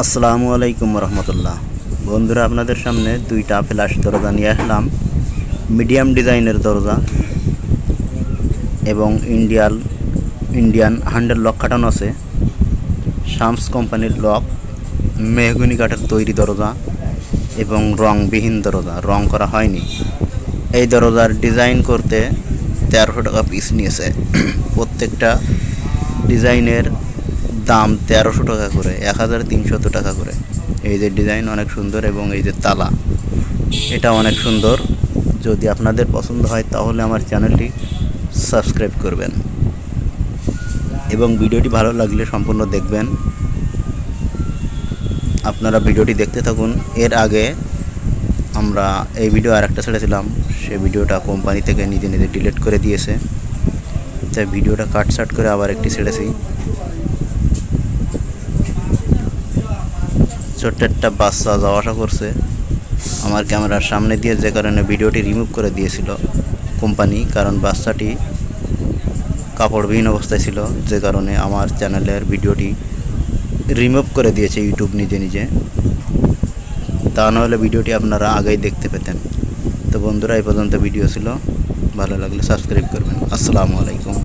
আসসালামু আলাইকুম রহমতুল্লাহ। বন্ধুরা, আপনাদের সামনে দুইটা ফ্ল্যাশ দরজা নিয়ে আসলাম। মিডিয়াম ডিজাইনের দরজা এবং ইন্ডিয়ান হ্যান্ডেল লক খাটানো আছে। শামস কোম্পানির লক, মেহগনি কাঠের তৈরি দরজা এবং রংবিহীন দরজা, রং করা হয়নি। এই দরজার ডিজাইন করতে 1300 টাকা পিস নিয়েছে। প্রত্যেকটা ডিজাইনের দাম 1300 টাকা করে, 1300 টাকা করে। এই যে ডিজাইন অনেক সুন্দর এবং এই যে তালা, এটা অনেক সুন্দর। যদি আপনাদের পছন্দ হয় তাহলে আমার চ্যানেলটি সাবস্ক্রাইব করবেন এবং ভিডিওটি ভালো লাগলে সম্পূর্ণ দেখবেন। আপনারা ভিডিওটি দেখতে থাকুন। এর আগে আমরা এই ভিডিও আরেকটা ছেড়েছিলাম, সে ভিডিওটা কোম্পানি থেকে নিজে নিজে ডিলিট করে দিয়েছে, তাই ভিডিওটা কাটছাট করে আবার একটি ছেড়েছি। ছোট্ট একটা বাচ্চা যাওয়া আসা করছে আমার ক্যামেরার সামনে দিয়ে, যে কারণে ভিডিওটি রিমুভ করে দিয়েছিল কোম্পানি, কারণ বাচ্চাটি কাপড়বিহীন অবস্থায় ছিল, যে কারণে আমার চ্যানেলের ভিডিওটি রিমুভ করে দিয়েছে ইউটিউব নিজে নিজে। তা নাহলে ভিডিওটি আপনারা আগেই দেখতে পেতেন। তো বন্ধুরা, এই পর্যন্ত ভিডিও ছিল। ভালো লাগলে সাবস্ক্রাইব করবেন। আসসালামু আলাইকুম।